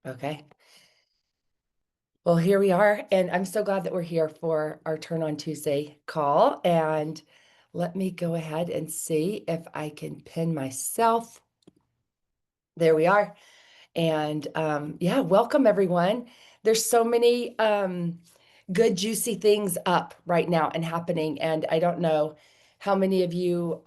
Okay. Well, here we are, and I'm so glad that we're here for our Turn on Tuesday call. And let me go ahead and see if I can pin myself. There we are. And yeah, welcome everyone. There's so many good, juicy things up right now and happening. And I don't know how many of you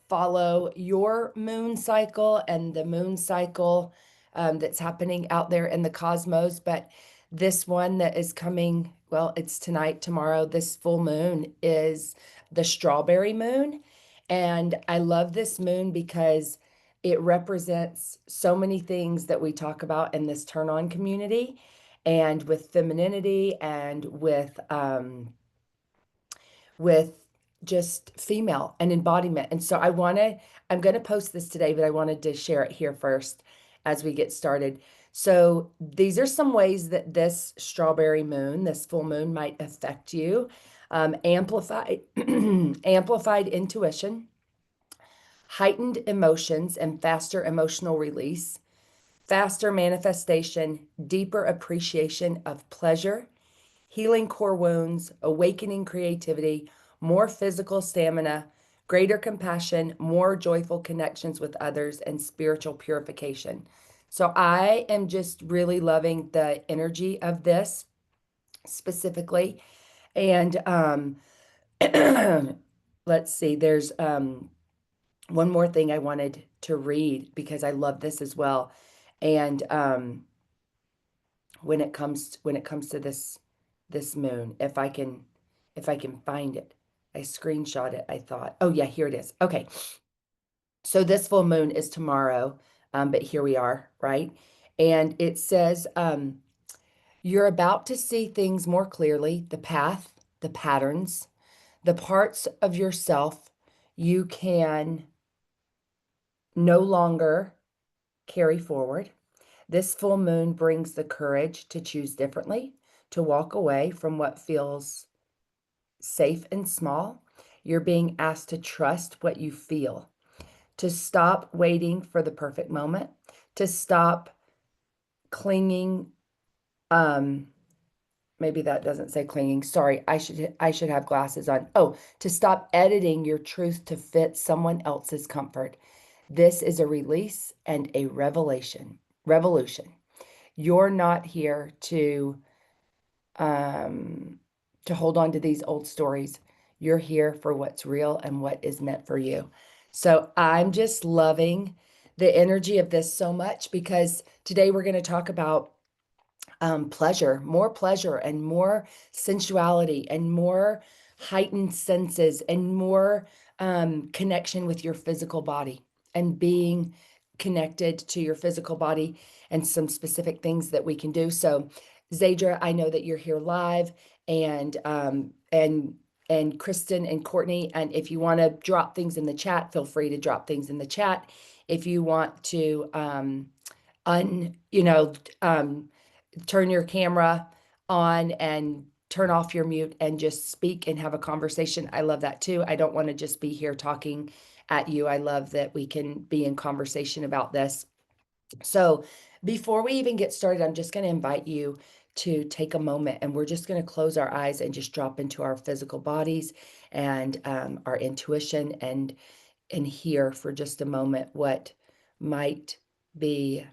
follow your moon cycle and the moon cycle that's happening out there in the cosmos, but this one that is coming, well, it's tonight, tomorrow, this full moon is the strawberry moon. And I love this moon because it represents so many things that we talk about in this turn on community and with femininity and with just female and embodiment. And so I'm going to post this today, but I wanted to share it here first as we get started. So these are some ways that this strawberry moon, this full moon might affect you. Amplified, amplified intuition, heightened emotions and faster emotional release, faster manifestation, deeper appreciation of pleasure, healing core wounds, awakening creativity, more physical stamina, greater compassion, more joyful connections with others, and spiritual purification. So I am just really loving the energy of this specifically. And let's see, there's one more thing I wanted to read because I love this as well. And when it comes to this moon, if I can find it, I screenshot it. I thought, oh yeah, here it is. Okay, so this full moon is tomorrow, but here we are, right? And it says you're about to see things more clearly, the path, the patterns, the parts of yourself you can no longer carry forward. This full moon brings the courage to choose differently, to walk away from what feels safe and small. You're being asked to trust what you feel, to stop waiting for the perfect moment, to stop clinging. Um, maybe that doesn't say clinging. Sorry, I should have glasses on. Oh, to stop editing your truth to fit someone else's comfort. This is a release and a revolution. You're not here um, to hold on to these old stories. You're here for what's real and what is meant for you. So I'm just loving the energy of this so much because today we're going to talk about pleasure and more sensuality and more heightened senses and more connection with your physical body and being connected to your physical body and some specific things that we can do. So, Zadra, I know that you're here live, and Kristen and Courtney. And if you want to drop things in the chat, feel free to drop things in the chat. If you want to un, you know, turn your camera on and turn off your mute and just speak and have a conversation. I love that too. I don't want to just be here talking at you. I love that we can be in conversation about this. So before we even get started, I'm just going to invite you to take a moment and we're just going to close our eyes and just drop into our physical bodies and our intuition and hear for just a moment what might be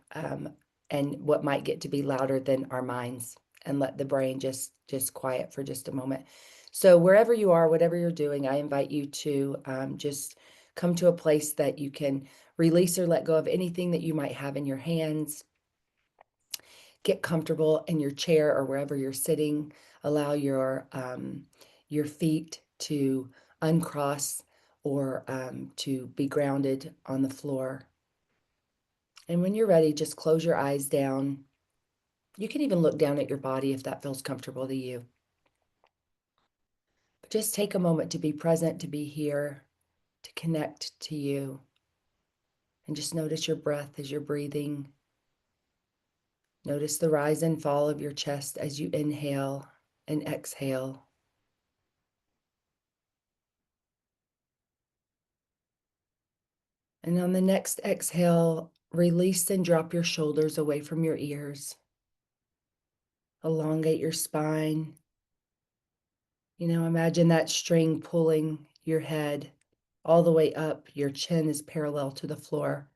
and what might get to be louder than our minds, and let the brain just quiet for just a moment. So wherever you are, whatever you're doing, I invite you to just come to a place that you can release or let go of anything that you might have in your hands. Get comfortable in your chair or wherever you're sitting. Allow your feet to uncross or to be grounded on the floor. And when you're ready, just close your eyes down. You can even look down at your body if that feels comfortable to you. But just take a moment to be present, to be here, to connect to you. And just notice your breath as you're breathing. Notice the rise and fall of your chest as you inhale and exhale. And on the next exhale, release and drop your shoulders away from your ears. Elongate your spine. Imagine that string pulling your head all the way up. Your chin is parallel to the floor.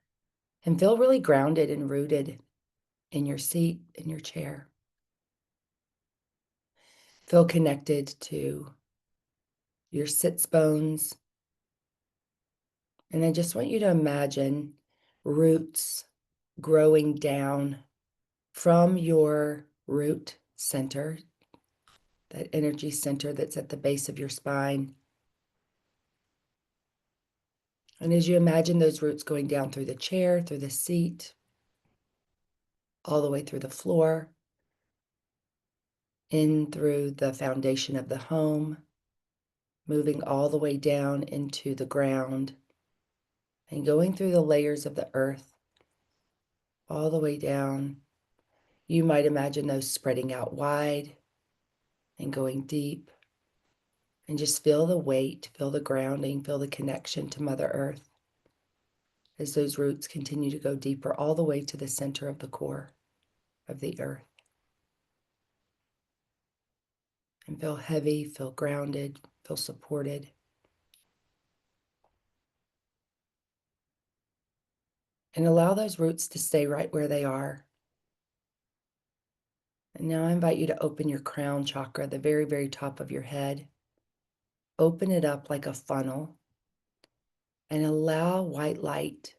And feel really grounded and rooted in your seat, in your chair. Feel connected to your sits bones. And I just want you to imagine roots growing down from your root center, that energy center that's at the base of your spine. And as you imagine those roots going down through the chair, through the seat, all the way through the floor, in through the foundation of the home, moving all the way down into the ground, and going through the layers of the earth, all the way down. You might imagine those spreading out wide and going deep. And just feel the weight, feel the grounding, feel the connection to Mother Earth as those roots continue to go deeper all the way to the center of the core of the earth. And feel heavy, feel grounded, feel supported. And allow those roots to stay right where they are. And now I invite you to open your crown chakra, the very, very top of your head. Open it up like a funnel and allow white light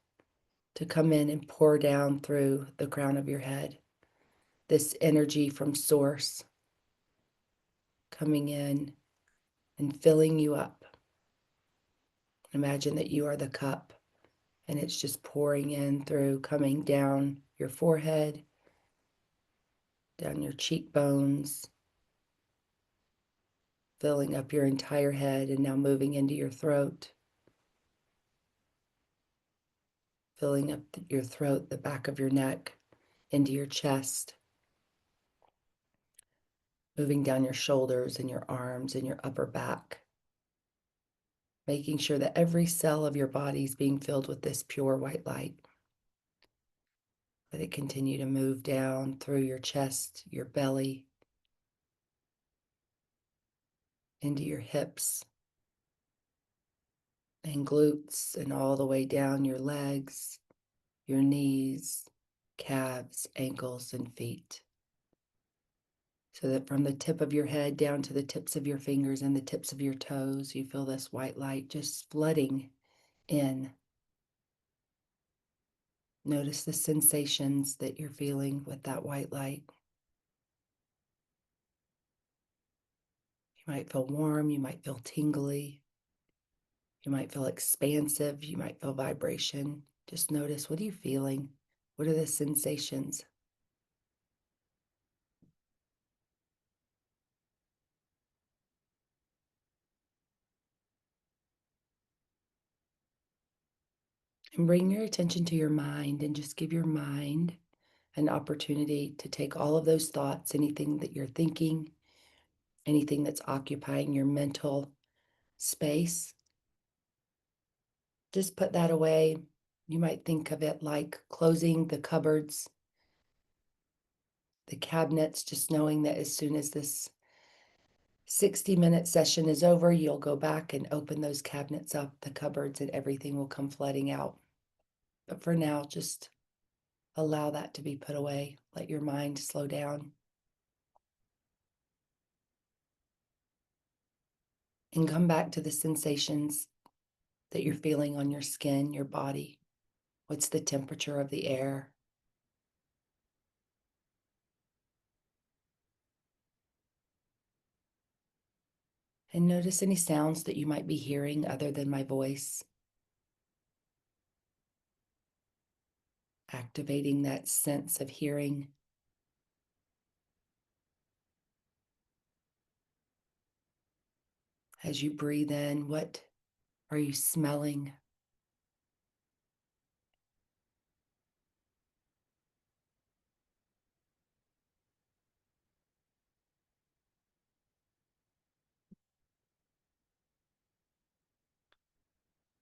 to come in and pour down through the crown of your head. This energy from source coming in and filling you up. Imagine that you are the cup and it's just pouring in through, coming down your forehead, down your cheekbones, filling up your entire head, and now moving into your throat, filling up your throat, the back of your neck, into your chest, moving down your shoulders and your arms and your upper back, making sure that every cell of your body is being filled with this pure white light. Let it continue to move down through your chest, your belly, into your hips and glutes, and all the way down your legs, your knees, calves, ankles, and feet. So that from the tip of your head down to the tips of your fingers and the tips of your toes, you feel this white light just flooding in. Notice the sensations that you're feeling with that white light. You might feel warm, you might feel tingly, you might feel expansive, you might feel vibration. Just notice, what are you feeling? What are the sensations? And bring your attention to your mind and just give your mind an opportunity to take all of those thoughts, anything that you're thinking, anything that's occupying your mental space, just put that away. You might think of it like closing the cupboards, the cabinets, just knowing that as soon as this 60-minute session is over, you'll go back and open those cabinets up, the cupboards, and everything will come flooding out. But for now, just allow that to be put away. Let your mind slow down. And come back to the sensations that you're feeling on your skin, your body. What's the temperature of the air? And notice any sounds that you might be hearing other than my voice. Activating that sense of hearing. As you breathe in, what are you smelling?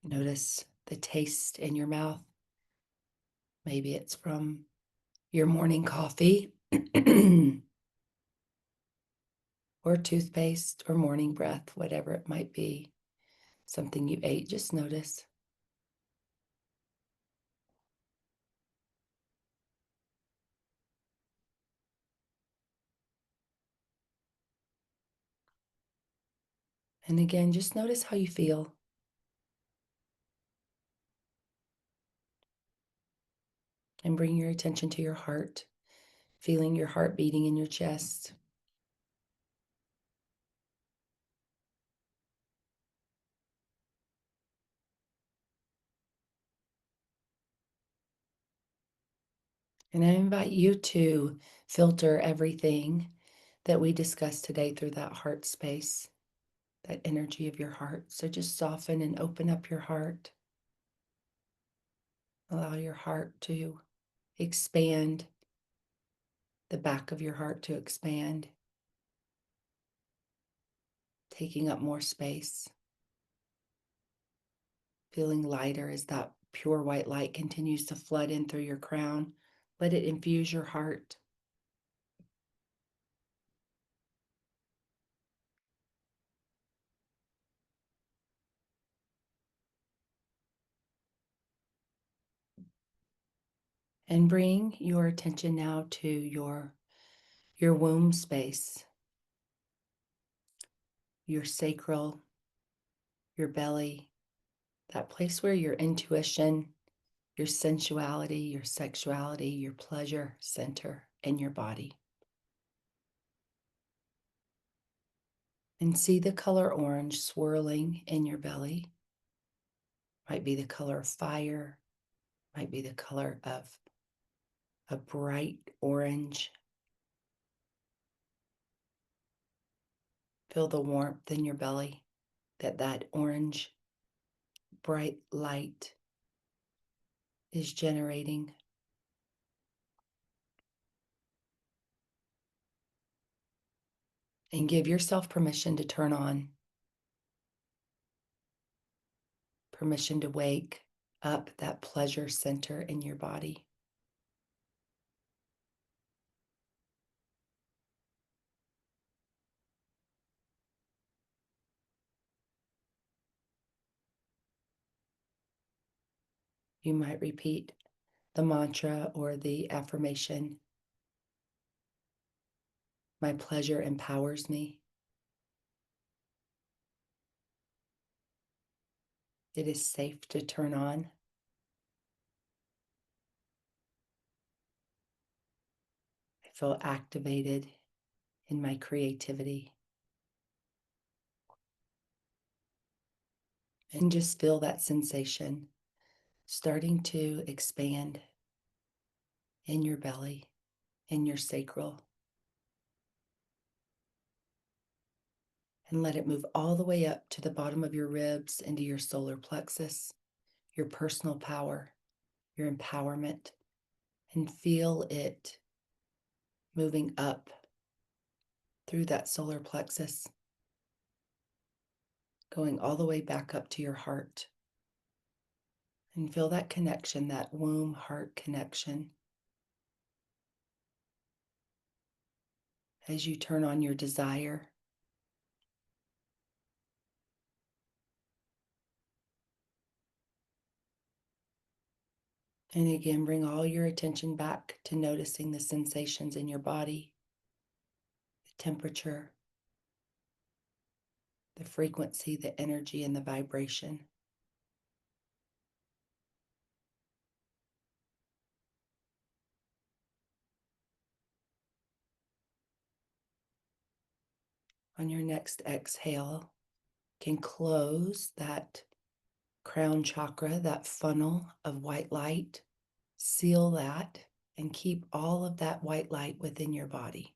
Notice the taste in your mouth. Maybe it's from your morning coffee. or toothpaste or morning breath, whatever it might be, something you ate, just notice. And again, just notice how you feel. And bring your attention to your heart, feeling your heart beating in your chest. And I invite you to filter everything that we discussed today through that heart space, that energy of your heart. So just soften and open up your heart. Allow your heart to expand, the back of your heart to expand, taking up more space, feeling lighter as that pure white light continues to flood in through your crown. Let it infuse your heart. And bring your attention now to your womb space, your sacral, your belly, that place where your intuition, your sensuality, your sexuality, your pleasure center in your body. And see the color orange swirling in your belly. Might be the color of fire, might be the color of a bright orange. Feel the warmth in your belly, that orange bright light is generating. And give yourself permission to turn on, permission to wake up that pleasure center in your body. You might repeat the mantra or the affirmation. My pleasure empowers me. It is safe to turn on. I feel activated in my creativity. And just feel that sensation starting to expand in your belly, in your sacral. And let it move all the way up to the bottom of your ribs, into your solar plexus, your personal power, your empowerment, and feel it moving up through that solar plexus, going all the way back up to your heart. And feel that connection, that womb heart connection. As you turn on your desire, and again, bring all your attention back to noticing the sensations in your body, the temperature, the frequency, the energy, and the vibration. On your next exhale, you can close that crown chakra, that funnel of white light, seal that, and keep all of that white light within your body.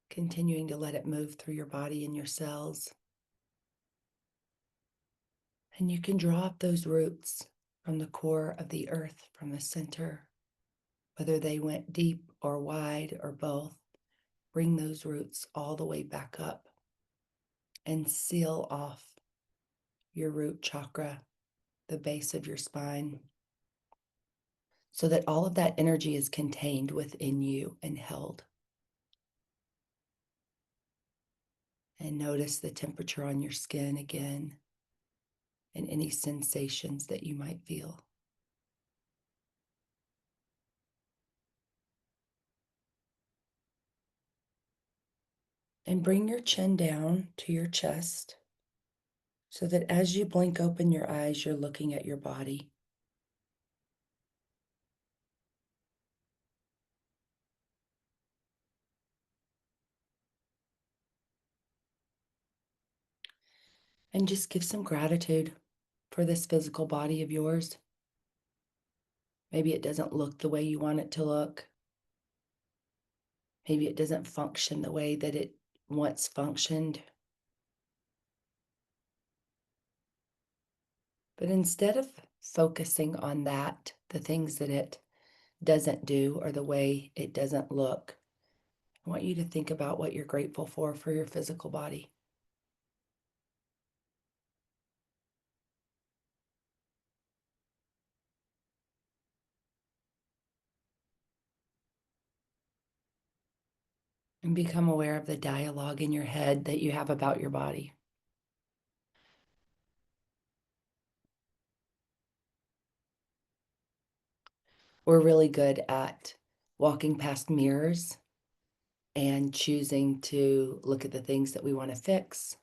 Continuing to let it move through your body and your cells. And you can draw up those roots from the core of the earth, from the center, whether they went deep or wide or both. Bring those roots all the way back up and seal off your root chakra, the base of your spine, so that all of that energy is contained within you and held. And notice the temperature on your skin again and any sensations that you might feel. And bring your chin down to your chest so that as you blink open your eyes, you're looking at your body. And just give some gratitude for this physical body of yours. Maybe it doesn't look the way you want it to look. Maybe it doesn't function the way that it once functioned. But instead of focusing on that, the things that it doesn't do or the way it doesn't look, I want you to think about what you're grateful for your physical body. And become aware of the dialogue in your head that you have about your body. We're really good at walking past mirrors and choosing to look at the things that we want to fix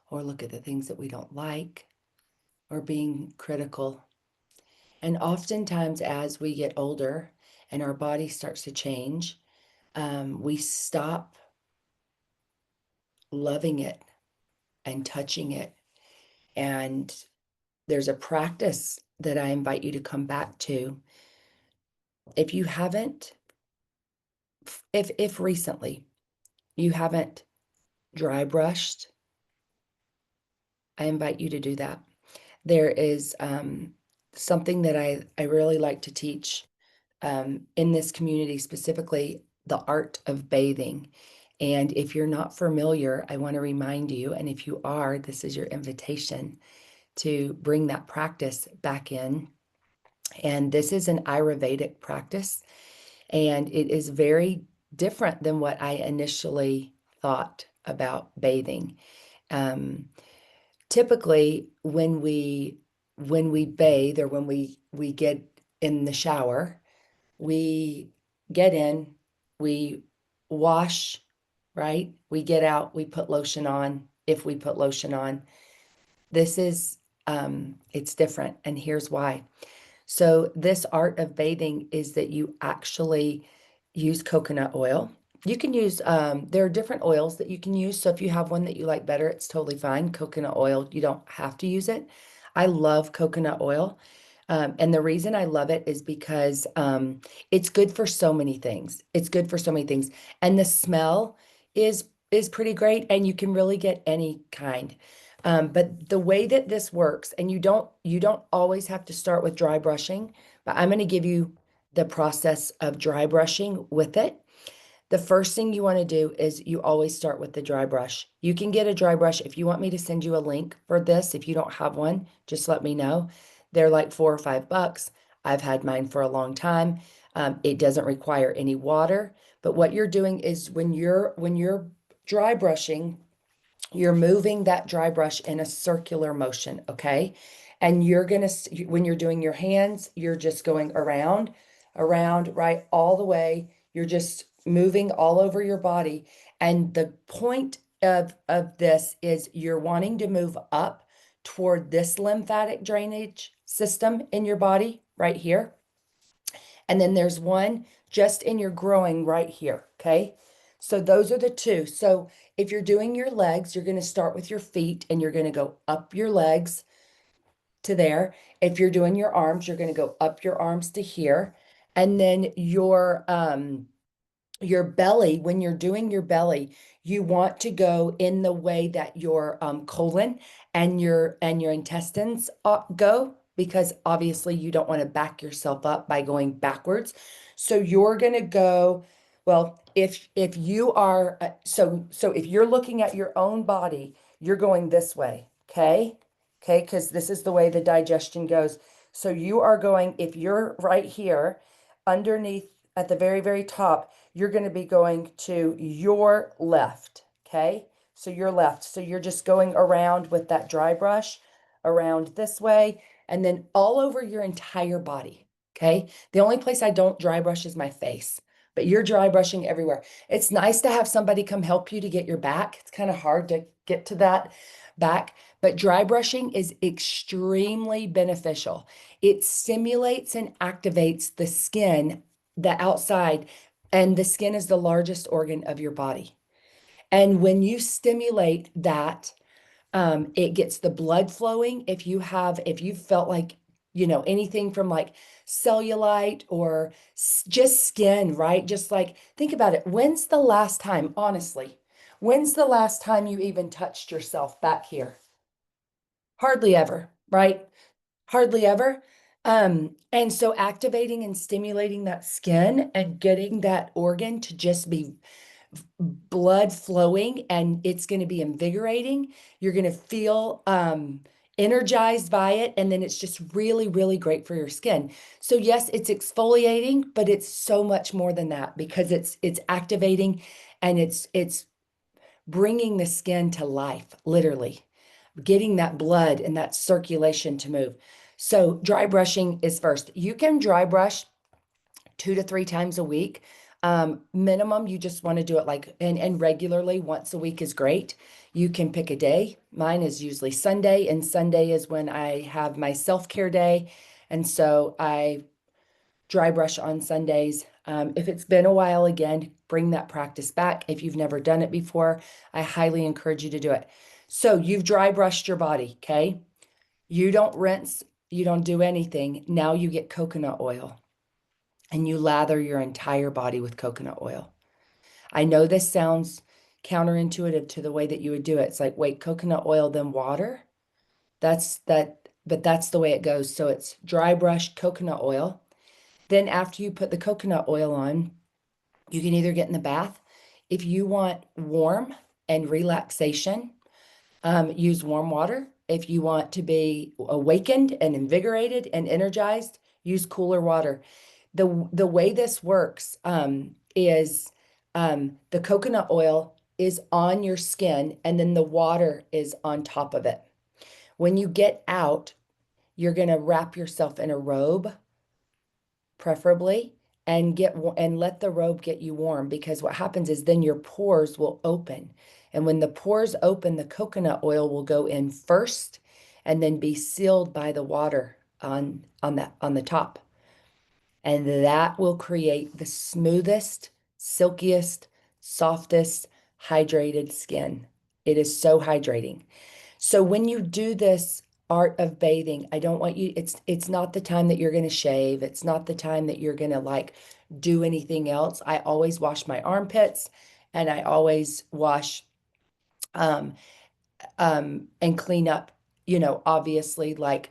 or look at the things that we don't like or being critical. And oftentimes, as we get older and our body starts to change, we stop loving it and touching it. And there's a practice that I invite you to come back to. If you haven't, if recently you haven't dry brushed, I invite you to do that. There is something that I really like to teach in this community, specifically the art of bathing. And if you're not familiar, I want to remind you, and if you are, this is your invitation to bring that practice back in. And this is an Ayurvedic practice, and it is very different than what I initially thought about bathing. Um, Typically, when we bathe or when we get in the shower, we get in, we wash, right? We get out, we put lotion on, if we put lotion on. This is it's different, and here's why. So this art of bathing is that you actually use coconut oil. You can use, there are different oils that you can use. So if you have one that you like better, it's totally fine. Coconut oil, you don't have to use it. I love coconut oil. And the reason I love it is because it's good for so many things. It's good for so many things. And the smell is pretty great, and you can really get any kind. But the way that this works, and you don't always have to start with dry brushing, but I'm going to give you the process of dry brushing with it. The first thing you want to do is you always start with the dry brush. You can get a dry brush. If you want me to send you a link for this, if you don't have one, just let me know. They're like $4 or $5. I've had mine for a long time. It doesn't require any water, but what you're doing is when you're dry brushing, you're moving that dry brush in a circular motion, okay? And you're gonna, when you're doing your hands, you're just going around, around, right, all the way. You're just moving all over your body. And the point of this is you're wanting to move up toward this lymphatic drainage system in your body right here. And then there's one just in your groin right here, okay? So those are the two. So if you're doing your legs, you're going to start with your feet and you're going to go up your legs to there. If you're doing your arms, you're going to go up your arms to here. And then your belly, when you're doing your belly, you want to go in the way that your colon and your intestines go, because obviously you don't want to back yourself up by going backwards. So you're going to go, well, if you are so if you're looking at your own body, you're going this way, okay? Okay, because this is the way the digestion goes. So you are going, if you're right here underneath at the very, very top, you're going to be going to your left, okay? So your left. So you're just going around with that dry brush around this way and then all over your entire body. Okay. The only place I don't dry brush is my face, but you're dry brushing everywhere. It's nice to have somebody come help you to get your back. It's kind of hard to get to that back, but dry brushing is extremely beneficial. It stimulates and activates the skin, the outside, and the skin is the largest organ of your body. And when you stimulate that, it gets the blood flowing. If you felt like, anything from like cellulite or just skin, right? Just like, think about it. When's the last time, honestly, when's the last time you even touched yourself back here? Hardly ever, right? Hardly ever. And so activating and stimulating that skin and getting that organ to just be blood flowing and it's going to be invigorating. You're going to feel energized by it. And then it's just really, really great for your skin. So yes, it's exfoliating, but it's so much more than that because it's activating and it's bringing the skin to life, literally, getting that blood and that circulation to move. So dry brushing is first. You can dry brush 2 to 3 times a week. Minimum, you just want to do it like, and regularly, once a week is great. You can pick a day. Mine is usually Sunday, and Sunday is when I have my self-care day. And so I dry brush on Sundays. If it's been a while, again, bring that practice back. If you've never done it before, I highly encourage you to do it. So you've dry brushed your body, okay? You don't rinse, you don't do anything. Now you get coconut oil and you lather your entire body with coconut oil. I know this sounds counterintuitive to the way that you would do it. It's like, wait, coconut oil, then water? But that's the way it goes. So it's dry brush coconut oil. Then after you put the coconut oil on, you can either get in the bath. If you want warm and relaxation, use warm water. If you want to be awakened and invigorated and energized, use cooler water. The way this works is the coconut oil is on your skin and then the water is on top of it. When you get out, you're going to wrap yourself in a robe, preferably, and let the robe get you warm because what happens is then your pores will open. And when the pores open, the coconut oil will go in first and then be sealed by the water on the top. And that will create the smoothest, silkiest, softest, hydrated skin. It is so hydrating. So when you do this art of bathing, I don't want you, it's not the time that you're going to shave. It's not the time that you're going to like do anything else. I always wash my armpits and I always wash um and clean up, obviously like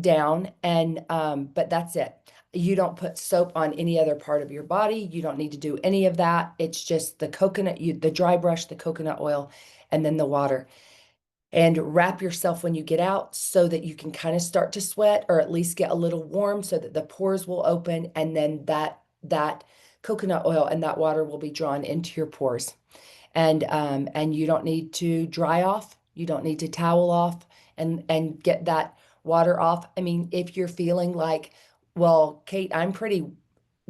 down and but that's it. You don't put soap on any other part of your body. You don't need to do any of that. It's just the coconut, the dry brush, the coconut oil, and then the water. And wrap yourself when you get out so that you can kind of start to sweat or at least get a little warm so that the pores will open and then that coconut oil and that water will be drawn into your pores. And you don't need to dry off. You don't need to towel off and get that water off. I mean, if you're feeling like, well, Kate, I'm pretty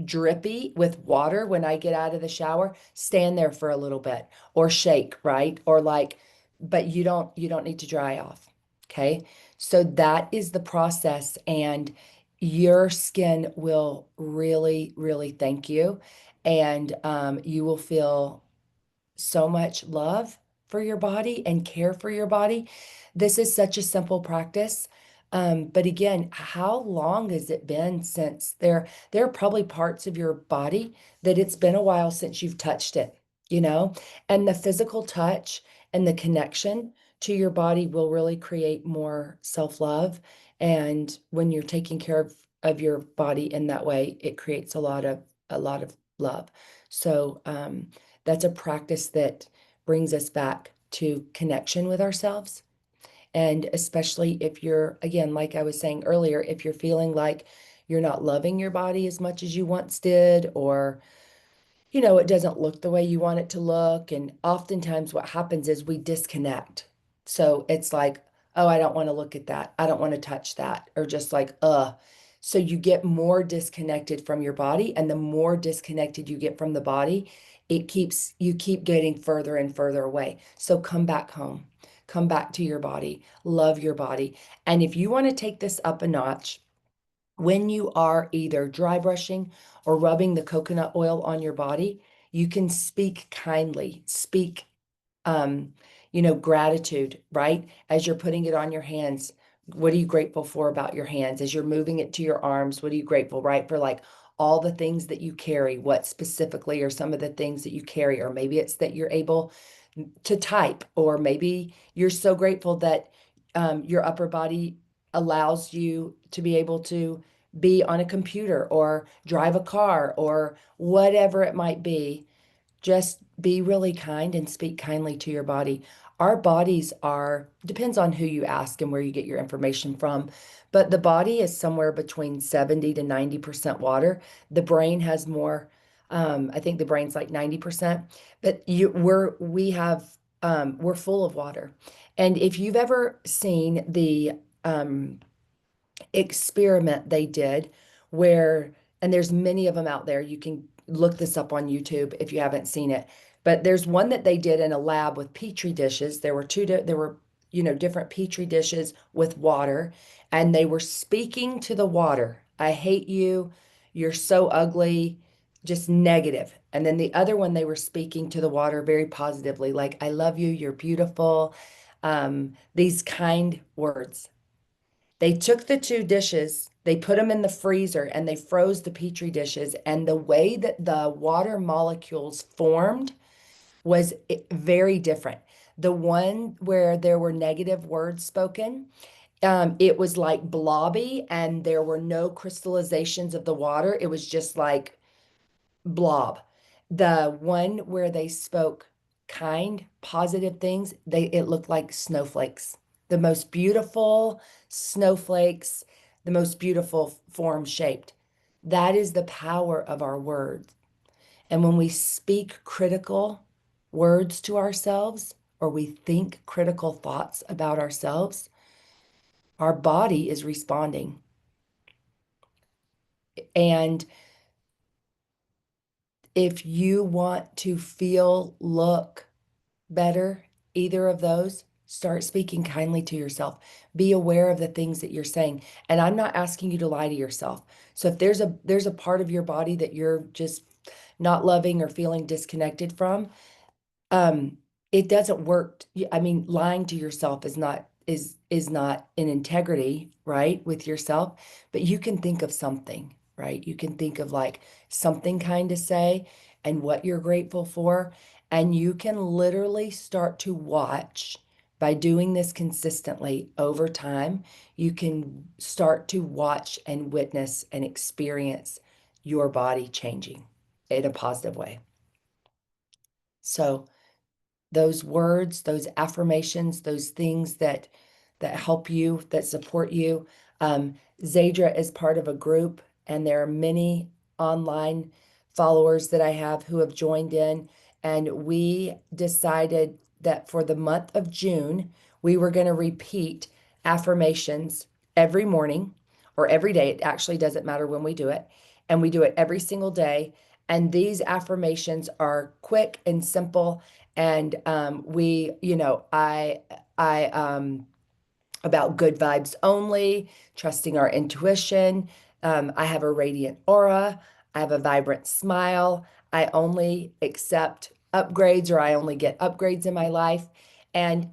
drippy with water when I get out of the shower, stand there for a little bit or shake, right? Or like, but you don't need to dry off. Okay. So that is the process and your skin will really, really thank you. And you will feel so much love for your body and care for your body. This is such a simple practice. But again, how long has it been since there are probably parts of your body that it's been a while since you've touched it, you know? And the physical touch and the connection to your body will really create more self-love. And when you're taking care of your body in that way, it creates a lot of love. So that's a practice that brings us back to connection with ourselves. And especially if you're, again, like I was saying earlier, if you're feeling like you're not loving your body as much as you once did, or, it doesn't look the way you want it to look. And oftentimes what happens is we disconnect. So it's like, oh, I don't want to look at that. I don't want to touch that. Or just like, So you get more disconnected from your body. And the more disconnected you get from the body, you keep getting further and further away. So come back home, come back to your body, love your body. And if you want to take this up a notch, when you are either dry brushing or rubbing the coconut oil on your body, you can speak kindly, speak, um, gratitude, right? As you're putting it on your hands, what are you grateful for about your hands? As you're moving it to your arms, what are you grateful, right? For like all the things that you carry, what specifically are some of the things that you carry? Or maybe it's that you're able to type, or maybe you're so grateful that your upper body allows you to be able to be on a computer or drive a car or whatever it might be. Just be really kind and speak kindly to your body. Our bodies are, depends on who you ask and where you get your information from, but the body is somewhere between 70 to 90% water. The brain has more, I think the brain's like 90%, but we're full of water. And if you've ever seen the experiment they did where, and there's many of them out there. You can look this up on YouTube if you haven't seen it. But there's one that they did in a lab with petri dishes. There were, different petri dishes with water, and they were speaking to the water. I hate you. You're so ugly, just negative. And then the other one, they were speaking to the water very positively, like, I love you, you're beautiful. These kind words. They took the two dishes, they put them in the freezer, and they froze the petri dishes. And the way that the water molecules formed was very different. The one where there were negative words spoken, it was like blobby, and there were no crystallizations of the water. It was just like blob. The one where they spoke kind, positive things, it looked like snowflakes. The most beautiful snowflakes, the most beautiful form shaped. That is the power of our words. And when we speak critical words to ourselves, or we think critical thoughts about ourselves, our body is responding. And if you want to feel, look, better, either of those, start speaking kindly to yourself. Be aware of the things that you're saying. And I'm not asking you to lie to yourself. So if there's a part of your body that you're just not loving or feeling disconnected from, um it doesn't work. I mean, lying to yourself is not an integrity, right, with yourself. But you can think of something, right? You can think of like something kind to say and what you're grateful for, and you can literally start to watch. By doing this consistently over time, you can start to watch and witness and experience your body changing in a positive way. So those words, those affirmations, those things that help you, that support you. Zadra is part of a group, and there are many online followers that I have who have joined in. And we decided that for the month of June, we were going to repeat affirmations every morning or every day. It actually doesn't matter when we do it. And we do it every single day. And these affirmations are quick and simple. And I about good vibes only, trusting our intuition. I have a radiant aura. I have a vibrant smile. I only accept upgrades, or I only get upgrades in my life. And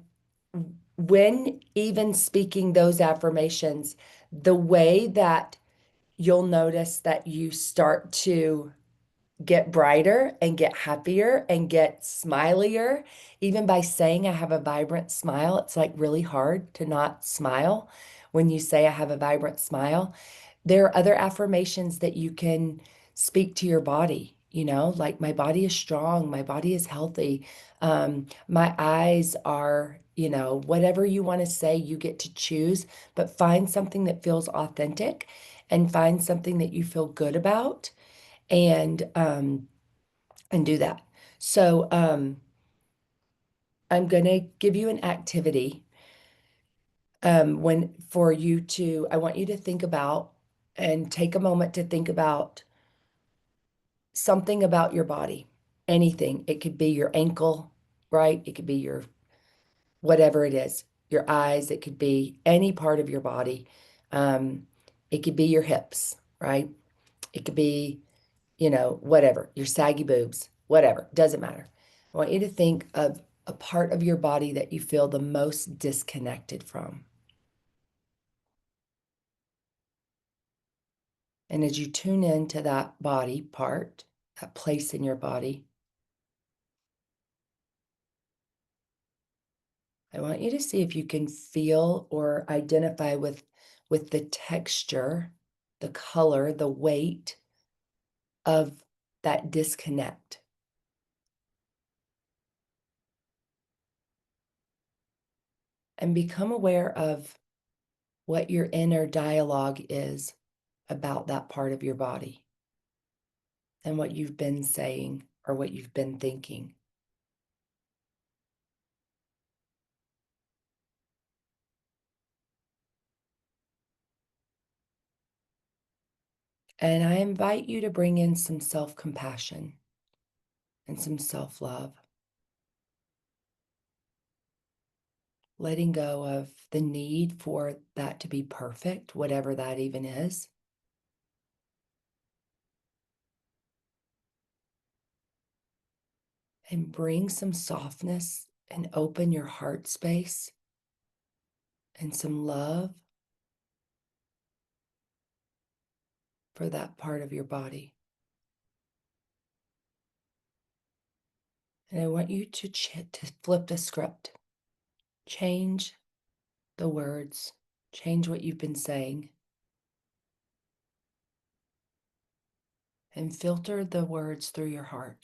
when even speaking those affirmations, the way that you'll notice that you start to get brighter and get happier and get smilier. Even by saying I have a vibrant smile, it's like really hard to not smile when you say I have a vibrant smile. There are other affirmations that you can speak to your body, like my body is strong, my body is healthy, my eyes are, whatever you want to say, you get to choose, but find something that feels authentic and find something that you feel good about. And and do that. So I'm going to give you an activity when for you to, I want you to think about and take a moment to think about something about your body, anything. It could be your ankle, right? It could be your whatever it is, your eyes, it could be any part of your body. Um, it could be your hips, right? It could be, whatever, your saggy boobs, whatever, doesn't matter. I want you to think of a part of your body that you feel the most disconnected from. And as you tune into that body part, that place in your body, I want you to see if you can feel or identify with the texture, the color, the weight of that disconnect. And become aware of what your inner dialogue is about that part of your body and what you've been saying or what you've been thinking. And I invite you to bring in some self-compassion and some self-love, letting go of the need for that to be perfect, whatever that even is. And bring some softness and open your heart space and some love for that part of your body. And I want you to flip the script, change the words, change what you've been saying, and filter the words through your heart.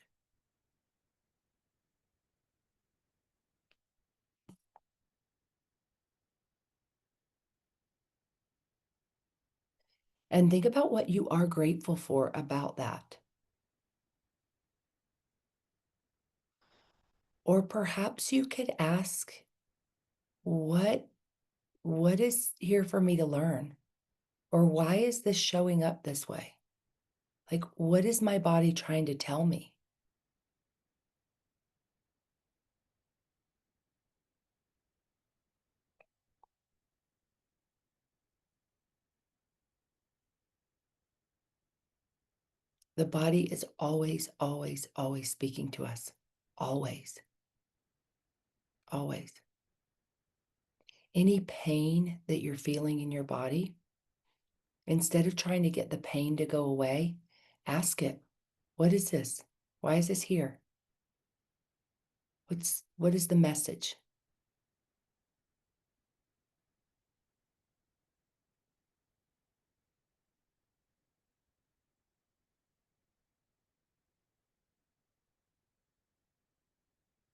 And think about what you are grateful for about that. Or perhaps you could ask, what what is here for me to learn? Or why is this showing up this way? Like, what is my body trying to tell me? The body is always, always, always speaking to us. Always, always. Any pain that you're feeling in your body, instead of trying to get the pain to go away, ask it, what is this? Why is this here? What is the message?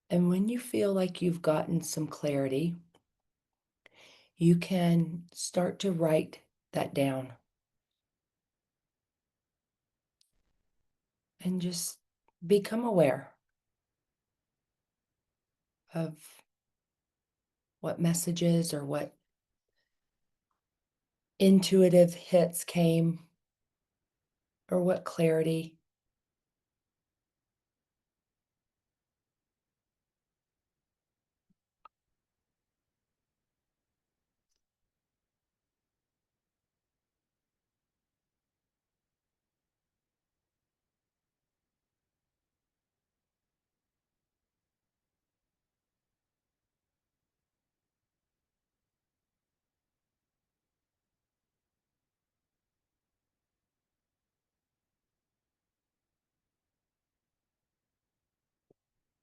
And when you feel like you've gotten some clarity, you can start to write that down and just become aware of what messages or what intuitive hits came or what clarity.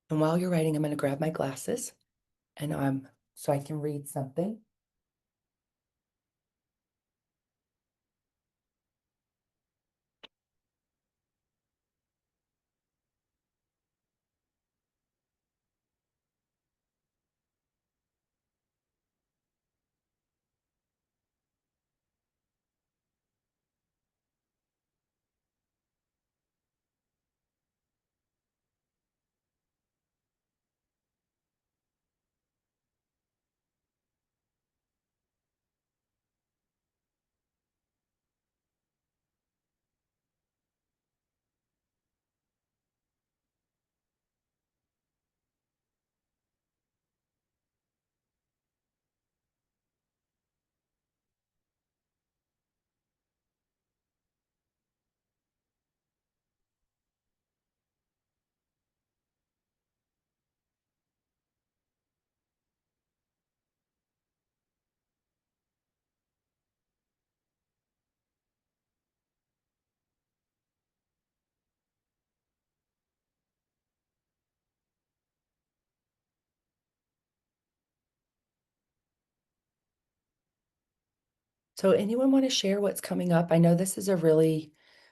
And while you're writing, I'm going to grab my glasses and so I can read something. So anyone want to share what's coming up? I know this is a really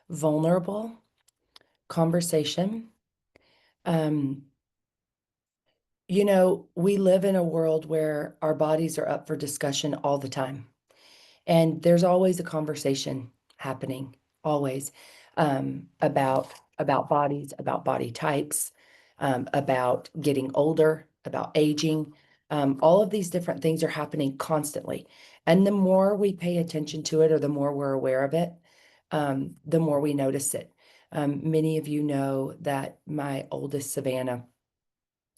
vulnerable conversation. Um, we live in a world where our bodies are up for discussion all the time. And there's always a conversation happening, always, about bodies, about body types, about getting older, about aging. All of these different things are happening constantly. And the more we pay attention to it, or the more we're aware of it, the more we notice it. Many of you know that my oldest, Savannah,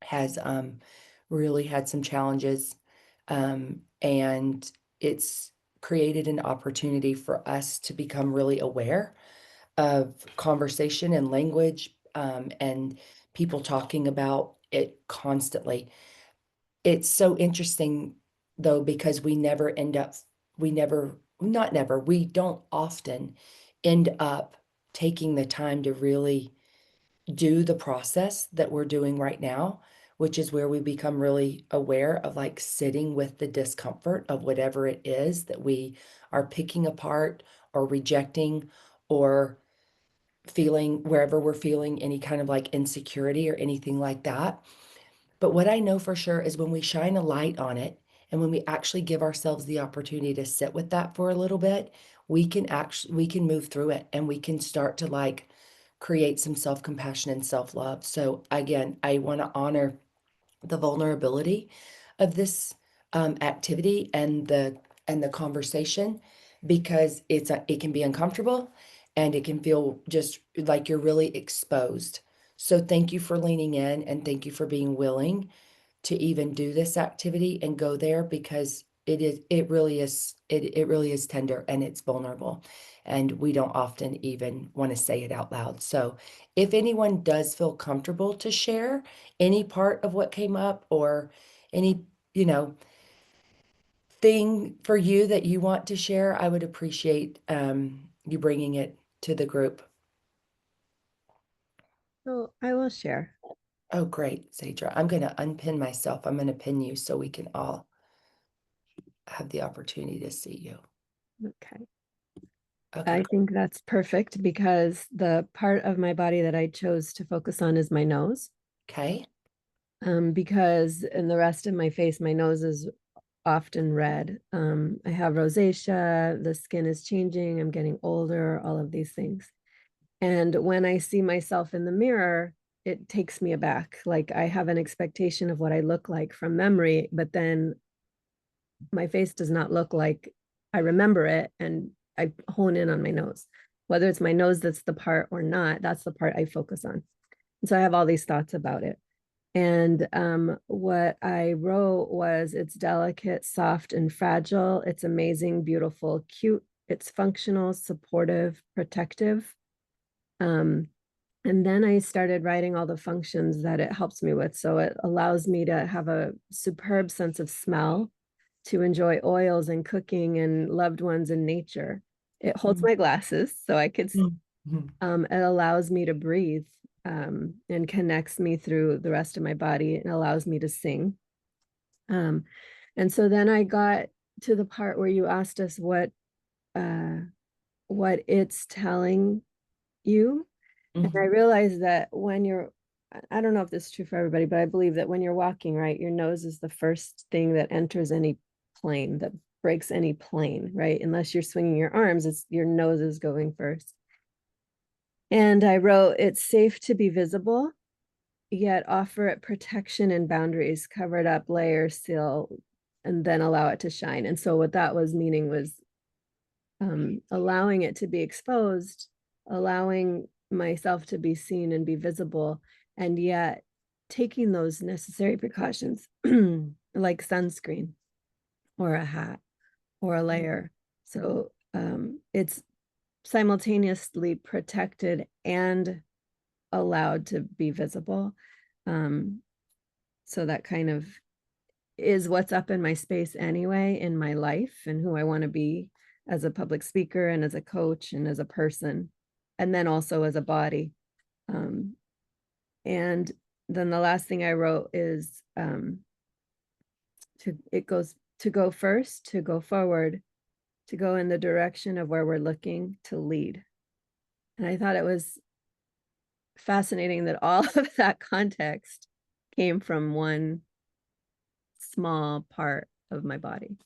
has really had some challenges, and it's created an opportunity for us to become really aware of conversation and language, and people talking about it constantly. It's so interesting though, because we don't often end up taking the time to really do the process that we're doing right now, which is where we become really aware of like sitting with the discomfort of whatever it is that we are picking apart or rejecting, or feeling wherever we're feeling any kind of like insecurity or anything like that. But what I know for sure is when we shine a light on it, and when we actually give ourselves the opportunity to sit with that for a little bit, we can move through it, and we can start to like create some self-compassion and self-love. So again, I want to honor the vulnerability of this activity and the conversation, because it can be uncomfortable, and it can feel just like you're really exposed. So thank you for leaning in, and thank you for being willing to even do this activity and go there, because it really is tender, and it's vulnerable, and we don't often even want to say it out loud. So if anyone does feel comfortable to share any part of what came up, or any, you know, thing for you that you want to share, I would appreciate you bringing it to the group. So I will share. Oh, great, Sadra. I'm going to unpin myself. I'm going to pin you so we can all have the opportunity to see you. Okay. Okay, I think that's perfect because the part of my body that I chose to focus on is my nose. okay. Because in the rest of my face, my nose is often red. I have rosacea, the skin is changing, I'm getting older, all of these things. And when I see myself in the mirror, it takes me aback. Like I have an expectation of what I look like from memory, but then my face does not look like I remember it. And I hone in on my nose. Whether it's my nose that's the part or not, that's the part I focus on. And so I have all these thoughts about it. And what I wrote was it's delicate, soft, and fragile. It's amazing, beautiful, cute. It's functional, supportive, protective. Um, and then I started writing all the functions that it helps me with. So it allows me to have a superb sense of smell, to enjoy oils and cooking and loved ones and nature. It holds Mm, my glasses so I could, mm, mm, it allows me to breathe, and connects me through the rest of my body and allows me to sing. Um, and so then I got to the part where you asked us uh, what it's telling you. And I mhm, realized that when you're, I don't know if this is true for everybody, but I believe that when you're walking, right, your nose is the first thing that enters any plane, that breaks any plane, right? Unless you're swinging your arms, it's your nose is going first. And I wrote, it's safe to be visible, yet offer it protection and boundaries, cover it up, layer, seal, and then allow it to shine. And so what that was meaning was allowing it to be exposed, allowing myself to be seen and be visible, and yet taking those necessary precautions like sunscreen or a hat or a layer. So it's simultaneously protected and allowed to be visible. Um, so that kind of is what's up in my space anyway, in my life, and who I want to be as a public speaker and as a coach and as a person, and then also as a body. Um, and then the last thing I wrote is to it goes to go first, to go forward, to go in the direction of where we're looking to lead. And I thought it was fascinating that all of that context came from one small part of my body.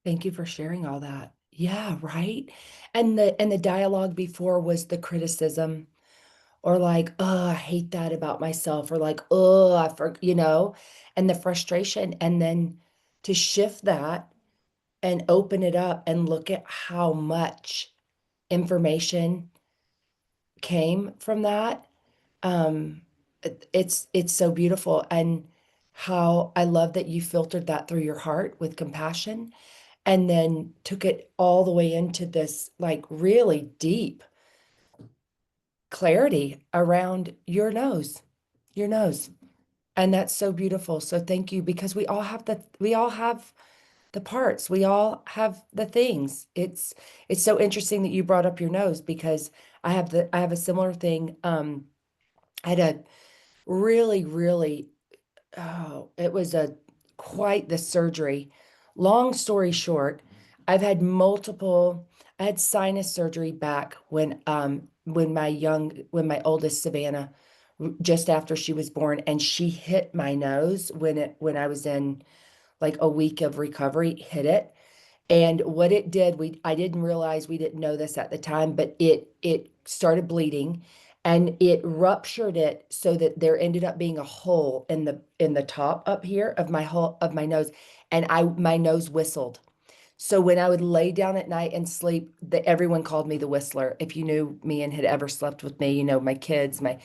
Thank you for sharing all that. Yeah, right. And the dialogue before was the criticism or like, oh, I hate that about myself, or like, oh, and the frustration. And then to shift that and open it up and look at how much information came from that. It's so beautiful. And how I love that you filtered that through your heart with compassion and then took it all the way into this like really deep clarity around your nose. And that's so beautiful. So thank you because we all have the parts. We all have the things. It's so interesting that you brought up your nose because I have a similar thing. I had a really, really oh, it was a quite the surgery. Long story short, I've had multiple, I had sinus surgery back when my oldest Savannah, just after she was born, and she hit my nose when I was in like a week of recovery, hit it. And what it did, I didn't realize, we didn't know this at the time, but it started bleeding and it ruptured it so that there ended up being a hole in the top up here of my nose, and I my nose whistled. So when I would lay down at night and sleep, everyone called me the whistler. If you knew me and had ever slept with me, my kids, my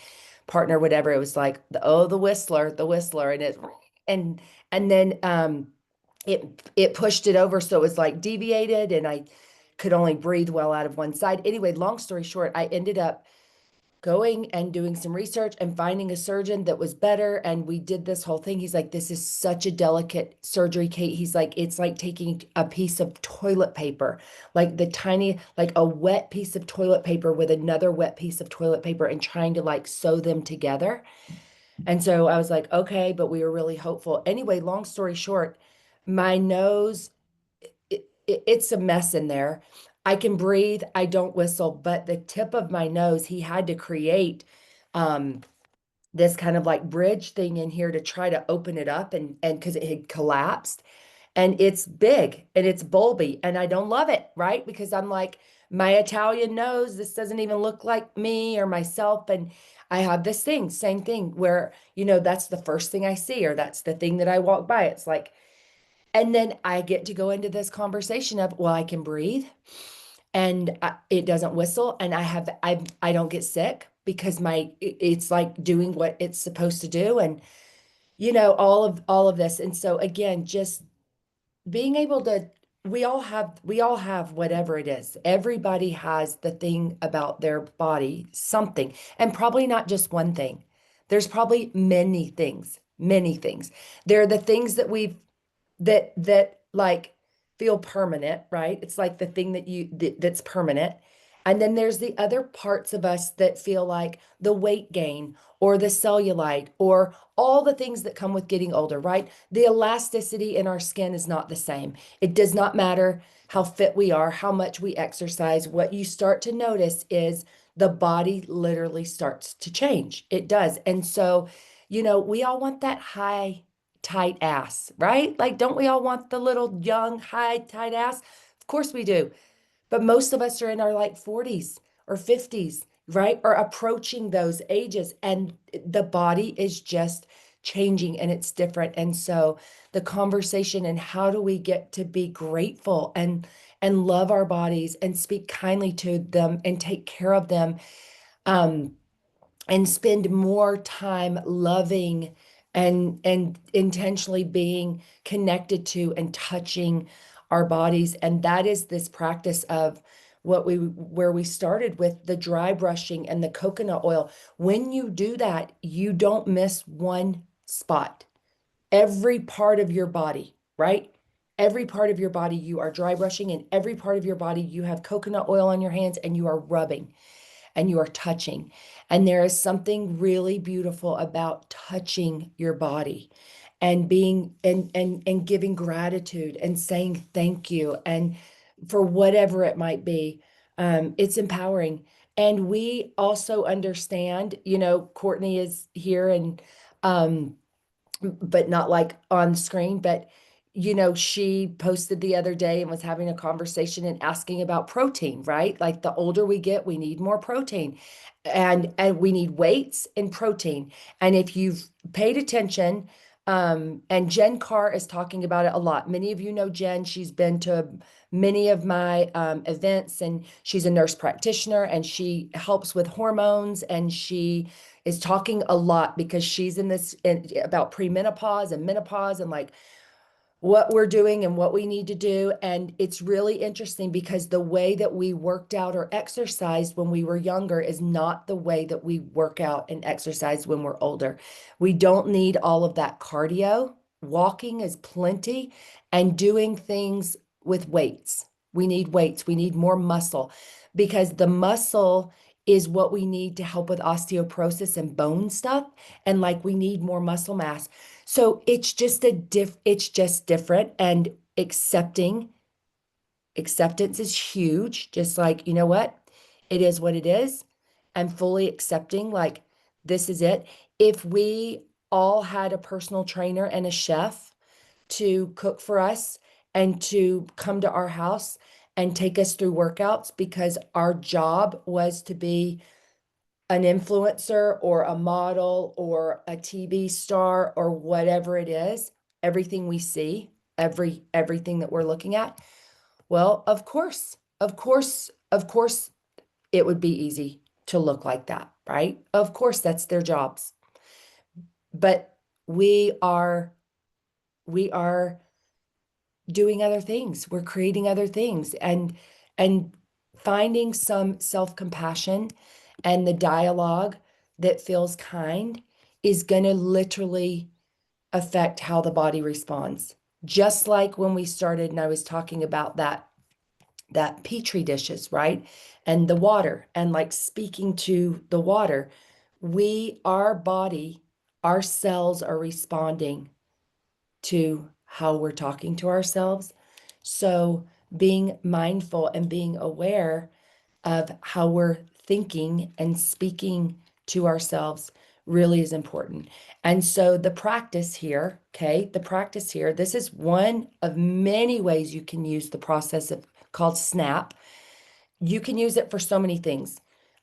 partner, whatever, it was like the whistler, the whistler, and and then it pushed it over so it was like deviated and I could only breathe well out of one side. Anyway, long story short, I ended up going and doing some research and finding a surgeon that was better. And we did this whole thing. He's like, this is such a delicate surgery, Kate. He's like, it's like taking a piece of toilet paper, like like a wet piece of toilet paper with another wet piece of toilet paper and trying to like sew them together. And so I was like, okay, but we were really hopeful. Anyway, long story short, my nose, it's a mess in there. I can breathe, I don't whistle, but the tip of my nose, he had to create um, this kind of like bridge thing in here to try to open it up and because it had collapsed. And it's big and it's bulby, and I don't love it, right? Because I'm like, my Italian nose, this doesn't even look like me or myself. And I have this thing, same thing, where, that's the first thing I see, or that's the thing that I walk by. It's like, and then I get to go into this conversation of, well, I can breathe and it doesn't whistle, and I don't get sick because it's like doing what it's supposed to do, and all of this. And so again, just being able to we all have whatever it is. Everybody has the thing about their body, something, and probably not just one thing. There's probably many things, many things. There are the things that like feel permanent, right? It's like the thing that's permanent. And then there's the other parts of us that feel like the weight gain or the cellulite or all the things that come with getting older, right? The elasticity in our skin is not the same. It does not matter how fit we are, how much we exercise. What you start to notice is the body literally starts to change. It does. And so, we all want that high tight ass, right? Like, don't we all want the little young, high, tight ass? Of course we do. But most of us are in our like 40s or 50s, right? Or approaching those ages, and the body is just changing and it's different. And so the conversation and how do we get to be grateful and love our bodies and speak kindly to them and take care of them. Um, and spend more time loving and intentionally being connected to and touching our bodies. And that is this practice of where we started with the dry brushing and the coconut oil. When you do that, you don't miss one spot. Every part of your body, right? Every part of your body you are dry brushing, and every part of your body you have coconut oil on your hands and you are rubbing and you are touching. And there is something really beautiful about touching your body and being and giving gratitude and saying thank you and for whatever it might be. It's empowering. And we also understand, Courtney is here and um but not like on screen, but she posted the other day and was having a conversation and asking about protein, right? Like the older we get, we need more protein and we need weights and protein. And if you've paid attention, and Jen Carr is talking about it a lot. Many of you know Jen. She's been to many of my events, and she's a nurse practitioner and she helps with hormones, and she is talking a lot because she's about premenopause and menopause and like what we're doing and what we need to do. And it's really interesting because the way that we worked out or exercised when we were younger is not the way that we work out and exercise when we're older. We don't need all of that cardio. Walking is plenty, and doing things with weights. We need weights. We need more muscle because the muscle is what we need to help with osteoporosis and bone stuff. And like we need more muscle mass. So it's just different, and acceptance is huge. Just like, you know what? It is what it is. And fully accepting like this is it. If we all had a personal trainer and a chef to cook for us and to come to our house and take us through workouts because our job was to be an influencer or a model or a TV star or whatever it is, everything we see, everything that we're looking at, well, of course, it would be easy to look like that, right? Of course, that's their jobs. But we are doing other things. We're creating other things and finding some self-compassion and the dialogue that feels kind is going to literally affect how the body responds. Just like when we started and I was talking about that petri dishes, right? And the water and like speaking to the water, our body, our cells are responding to how we're talking to ourselves. So being mindful and being aware of how we're thinking and speaking to ourselves really is important. And so the practice here, okay, this is one of many ways you can use the process of called SNAP. You can use it for so many things.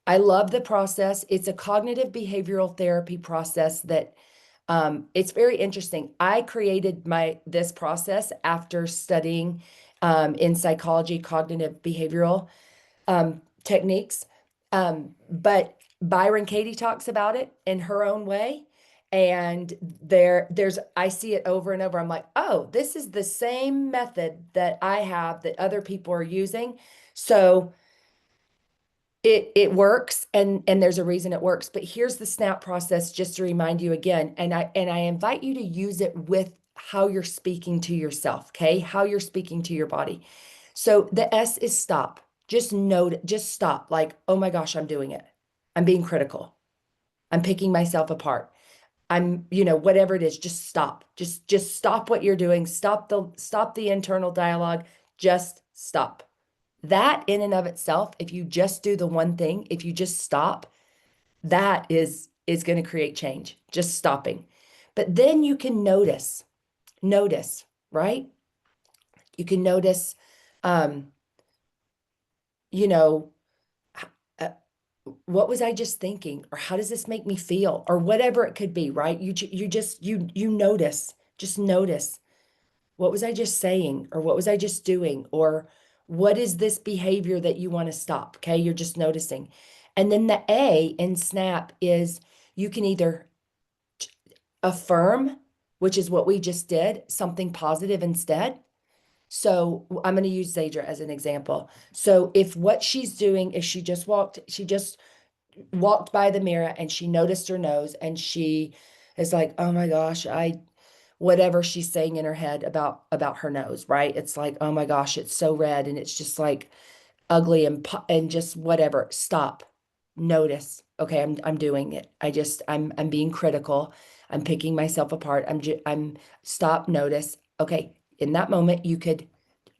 I love the process. It's a cognitive behavioral therapy process that it's very interesting. I created this process after studying in psychology, cognitive behavioral techniques. But Byron Katie talks about it in her own way. And I see it over and over. I'm like, oh, this is the same method that I have that other people are using. So it works, and there's a reason it works. But here's the SNAP process, just to remind you again. And I invite you to use it with how you're speaking to yourself, okay? How you're speaking to your body. So the S is stop. Just note, just stop. Like, oh my gosh, I'm doing it. I'm being critical. I'm picking myself apart. Whatever it is, just stop. Just stop what you're doing. Stop the internal dialogue. Just stop. That in and of itself, if you just do the one thing, if you just stop, that is going to create change. Just stopping. But then you can notice, right? You can notice, um, you know, uh, what was I just thinking, or how does this make me feel, or whatever it could be, right? You notice, just notice. What was I just saying? Or what was I just doing? Or what is this behavior that you want to stop? Okay, you're just noticing. And then the A in SNAP is you can either affirm, which is what we just did, something positive instead. So I'm going to use Zadra as an example. So if what she's doing is she just walked by the mirror and she noticed her nose and she is like, oh my gosh, whatever she's saying in her head about her nose, right? It's like, oh my gosh, it's so red and it's just like ugly and just whatever. Stop. Notice. Okay, I'm doing it. I'm being critical. I'm picking myself apart. I'm stop, notice. Okay, in that moment, you could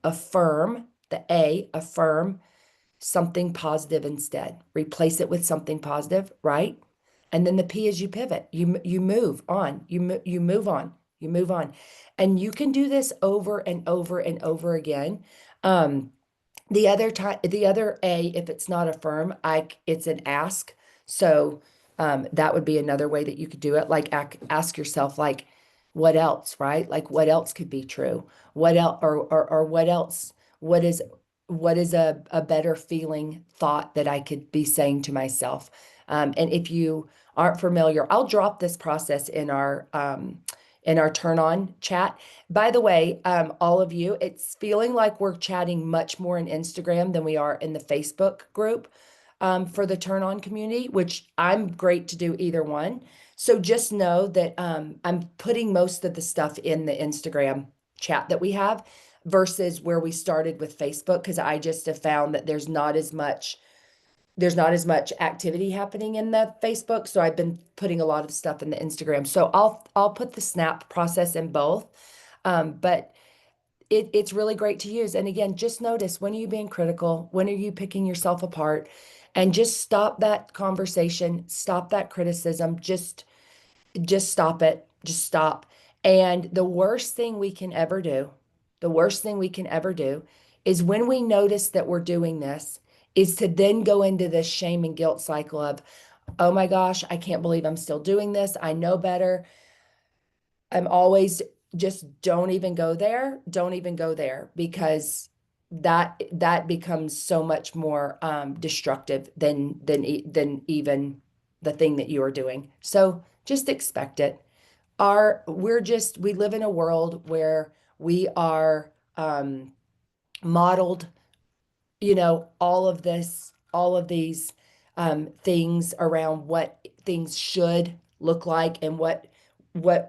affirm the A, affirm something positive instead. Replace it with something positive, right? And then the P is you pivot. You move on. You move on. You move on. And you can do this over and over and over again. Um, the other A, if it's not a firm, it's an ask. So that would be another way that you could do it. Like ask yourself, like, what else, right? Like what else could be true? What else or what else? What is a better feeling thought that I could be saying to myself? And if you aren't familiar, I'll drop this process in our turn on chat. By the way, all of you, it's feeling like we're chatting much more in Instagram than we are in the Facebook group for the Turn On community, which I'm great to do either one. So just know that I'm putting most of the stuff in the Instagram chat that we have versus where we started with Facebook, because I just have found that there's not as much activity happening in the Facebook, so I've been putting a lot of stuff in the Instagram. So I'll put the snap process in both. But it's really great to use. And again, just notice, when are you being critical? When are you picking yourself apart? And just stop that conversation, stop that criticism, just stop it. Just stop. And the worst thing we can ever do, the worst thing we can ever do is when we notice that we're doing this, is to then go into this shame and guilt cycle of, oh my gosh, I can't believe I'm still doing this. I know better. I'm always just don't even go there. Don't even go there, because that becomes so much more destructive than even the thing that you are doing. So just expect it. We live in a world where we are modeled, all of these things around what things should look like and what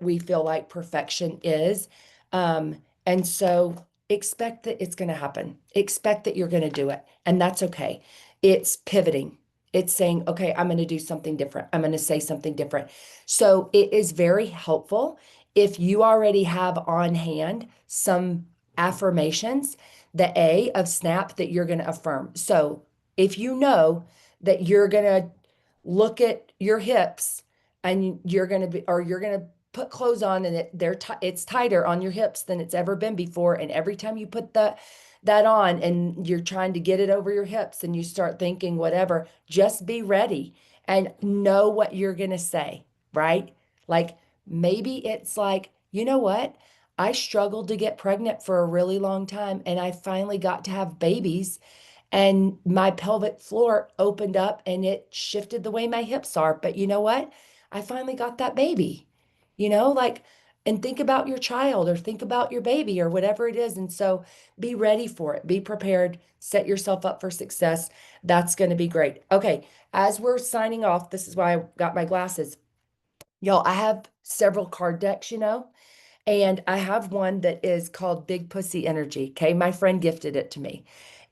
we feel like perfection is. And so expect that it's going to happen. Expect that you're going to do it, and that's okay. It's pivoting. It's saying, okay, I'm going to do something different. I'm going to say something different. So it is very helpful if you already have on hand some affirmations, the A of SNAP, that you're going to affirm. So if you know that you're going to look at your hips and you're going to put clothes on and it's tighter on your hips than it's ever been before. And every time you put that on and you're trying to get it over your hips and you start thinking whatever, just be ready and know what you're going to say, right? Like maybe it's like, you know what? I struggled to get pregnant for a really long time and I finally got to have babies and my pelvic floor opened up and it shifted the way my hips are. But you know what? I finally got that baby, like, and think about your child or think about your baby or whatever it is. And so be ready for it, be prepared, set yourself up for success. That's going to be great. Okay. As we're signing off, this is why I got my glasses. Y'all, I have several card decks, and I have one that is called Big Pussy Energy. Okay. My friend gifted it to me.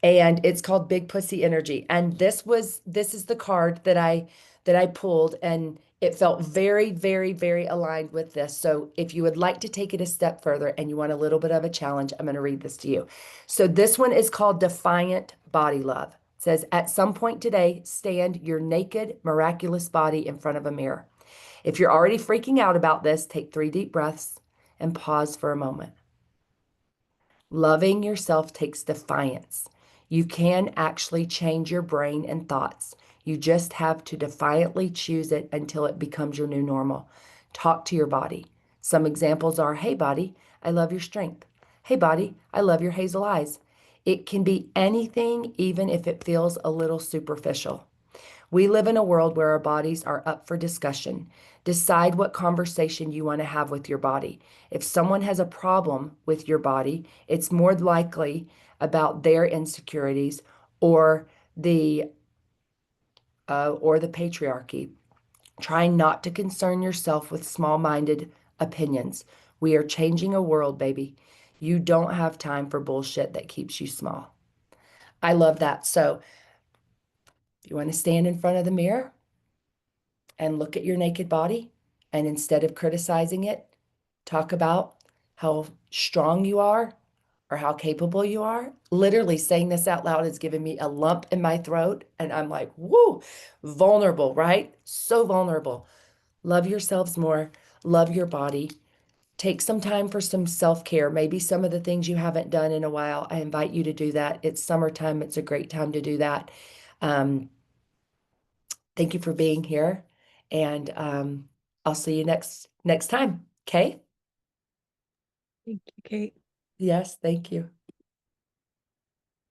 And it's called Big Pussy Energy. And this is the card that I pulled, and it felt very, very, very aligned with this. So if you would like to take it a step further and you want a little bit of a challenge, I'm going to read this to you. So this one is called Defiant Body Love. It says, at some point today, stand your naked, miraculous body in front of a mirror. If you're already freaking out about this, take 3 deep breaths and pause for a moment. Loving yourself takes defiance. You can actually change your brain and thoughts. You just have to defiantly choose it until it becomes your new normal. Talk to your body. Some examples are, hey, body, I love your strength. Hey, body, I love your hazel eyes. It can be anything, even if it feels a little superficial. We live in a world where our bodies are up for discussion. Decide what conversation you want to have with your body. If someone has a problem with your body, it's more likely about their insecurities or the or the patriarchy. Try not to concern yourself with small-minded opinions. We are changing a world, baby. You don't have time for bullshit that keeps you small. I love that. So, if you want to stand in front of the mirror and look at your naked body And instead of criticizing it, talk about how strong you are or how capable you are. Literally saying this out loud has given me a lump in my throat. And I'm like, whoo, vulnerable, right? So vulnerable. Love yourselves more. Love your body. Take some time for some self-care. Maybe some of the things you haven't done in a while. I invite you to do that. It's summertime. It's a great time to do that. Um, thank you for being here. And I'll see you next time. Okay? Thank you, Kate. Yes, thank you.